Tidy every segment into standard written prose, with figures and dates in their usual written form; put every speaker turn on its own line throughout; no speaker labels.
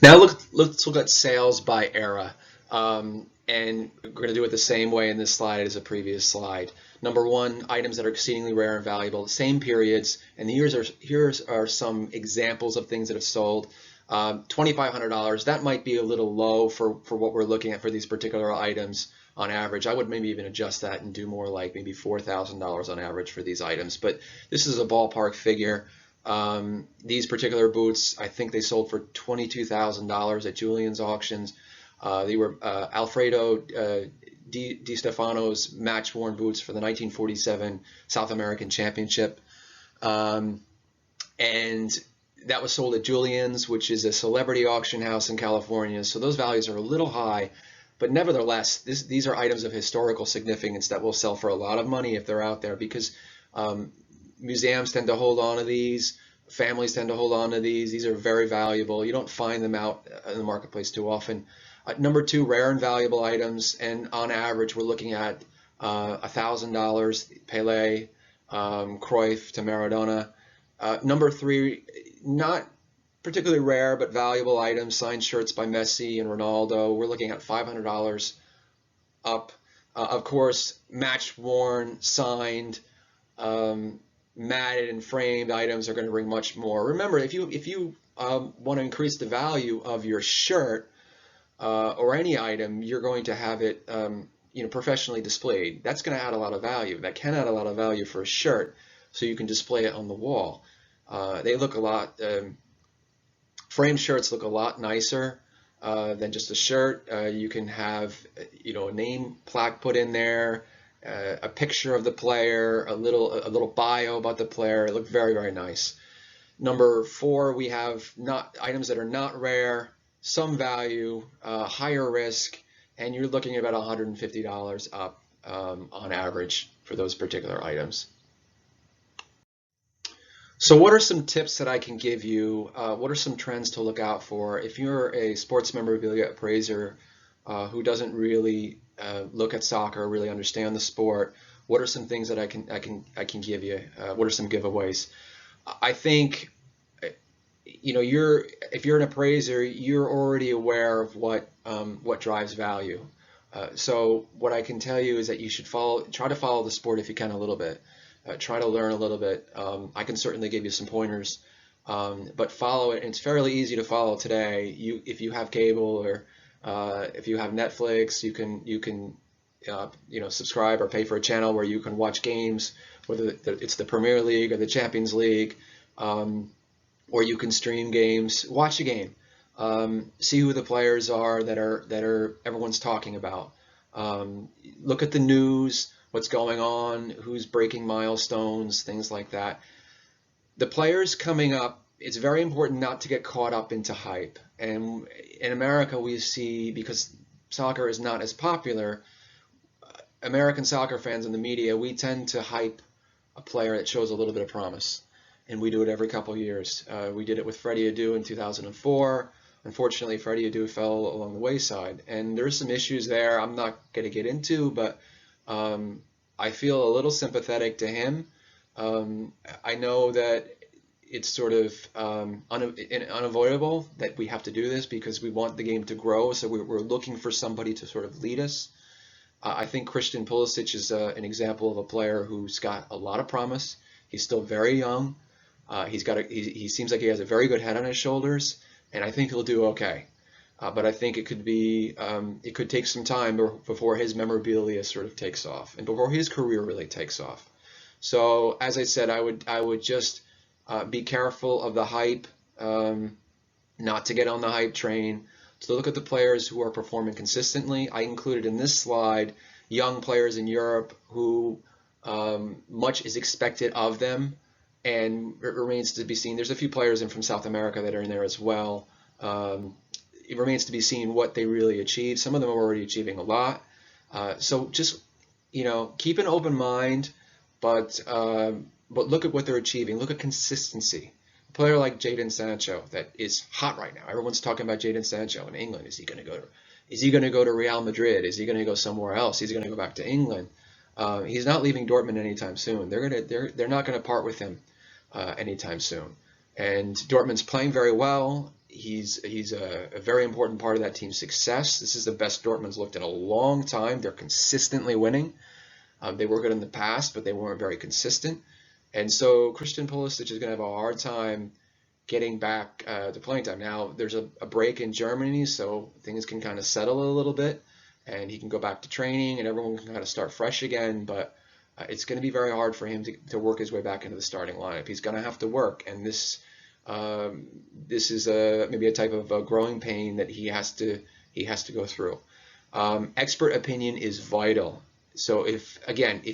Now let's look at sales by era. And we're going to do it the same way in this slide as the previous slide. Number one, items that are exceedingly rare and valuable, same periods. And here are some examples of things that have sold. $2,500, that might be a little low for what we're looking at for these particular items on average. I would maybe even adjust that and do more like maybe $4,000 on average for these items. But this is a ballpark figure. These particular boots, I think they sold for $22,000 at Julien's auctions. They were Alfredo Di Stefano's match-worn boots for the 1947 South American Championship. And that was sold at Julien's, which is a celebrity auction house in California. So those values are a little high, but nevertheless, these are items of historical significance that will sell for a lot of money if they're out there, because museums tend to hold on to these, families tend to hold on to these. These are very valuable. You don't find them out in the marketplace too often. Number two, rare and valuable items, and on average, we're looking at $1,000, Pelé, Cruyff to Maradona. Number three, not particularly rare, but valuable items, signed shirts by Messi and Ronaldo. We're looking at $500 up. Of course, match-worn, signed, matted and framed items are going to bring much more. Remember, if you want to increase the value of your shirt or any item, you're going to have it professionally displayed. That's going to add a lot of value. That can add a lot of value for a shirt, so you can display it on the wall. They look a lot, framed shirts look a lot nicer than just a shirt. You can have a name plaque put in there, a picture of the player, a little bio about the player. It looked very, very nice. Number four, we have items that are not rare, some value, higher risk, and you're looking at about $150 up on average for those particular items. So what are some tips that I can give you? What are some trends to look out for if you're a sports memorabilia appraiser who doesn't really look at soccer, really understand the sport? What are some things that I can give you? What are some giveaways? I think if you're an appraiser, you're already aware of what drives value. So what I can tell you is that you should try to follow the sport if you can a little bit. Try to learn a little bit. I can certainly give you some pointers, but follow it. And it's fairly easy to follow today. If you have cable or if you have Netflix, you can subscribe or pay for a channel where you can watch games, whether it's the Premier League or the Champions League, or you can stream games. Watch a game, see who the players are that are everyone's talking about. Look at the news. What's going on, who's breaking milestones, things like that. The players coming up, it's very important not to get caught up into hype. And in America, we see, because soccer is not as popular, American soccer fans in the media, we tend to hype a player that shows a little bit of promise. And we do it every couple of years. We did it with Freddie Adu in 2004. Unfortunately, Freddie Adu fell along the wayside. And there's some issues there I'm not going to get into, but I feel a little sympathetic to him. I know that it's sort of unavoidable that we have to do this because we want the game to grow, so we're looking for somebody to sort of lead us. I think Christian Pulisic is an example of a player who's got a lot of promise. He's still very young. He seems like he has a very good head on his shoulders, and I think he'll do okay. But I think it could take some time before his memorabilia sort of takes off and before his career really takes off. So as I said, I would just be careful of the hype, not to get on the hype train. To look at the players who are performing consistently. I included in this slide young players in Europe who much is expected of them, and it remains to be seen. There's a few players in from South America that are in there as well. It remains to be seen what they really achieve. Some of them are already achieving a lot. So just, keep an open mind, but look at what they're achieving. Look at consistency. A player like Jadon Sancho that is hot right now. Everyone's talking about Jadon Sancho in England. Is he going to go to Real Madrid? Is he going to go somewhere else? Is he going to go back to England? He's not leaving Dortmund anytime soon. They're not going to part with him anytime soon. And Dortmund's playing very well. He's a very important part of that team's success. This is the best Dortmund's looked in a long time. They're consistently winning. They were good in the past, but they weren't very consistent. And so Christian Pulisic is going to have a hard time getting back to playing time. Now, there's a break in Germany, so things can kind of settle a little bit, and he can go back to training, and everyone can kind of start fresh again. But it's going to be very hard for him to work his way back into the starting lineup. He's going to have to work, and this is maybe a type of a growing pain that he has to go through. Expert opinion is vital. So if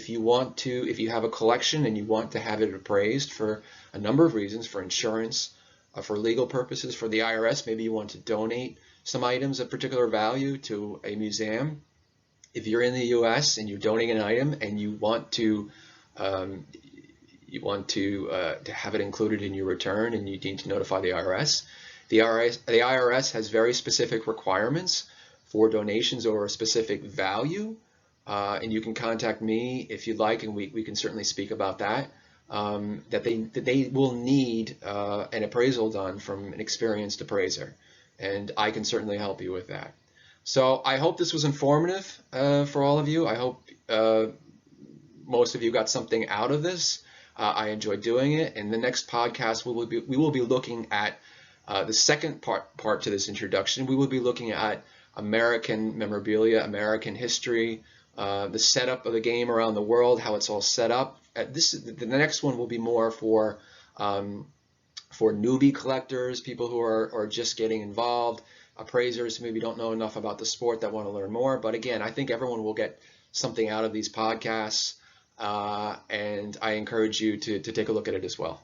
you have a collection and you want to have it appraised for a number of reasons, for insurance, for legal purposes, for the IRS, maybe you want to donate some items of particular value to a museum. If you're in the U.S. and you're donating an item and you want to have it included in your return, and you need to notify the IRS. The IRS has very specific requirements for donations over a specific value, and you can contact me if you'd like, and we can certainly speak about that. That they will need an appraisal done from an experienced appraiser, and I can certainly help you with that. So I hope this was informative for all of you. I hope most of you got something out of this. I enjoyed doing it. In the next podcast, we will be looking at the second part to this introduction. We will be looking at American memorabilia, American history, the setup of the game around the world, how it's all set up. The next one will be more for newbie collectors, people who are just getting involved, appraisers who maybe don't know enough about the sport that want to learn more. But again, I think everyone will get something out of these podcasts, and I encourage you to take a look at it as well.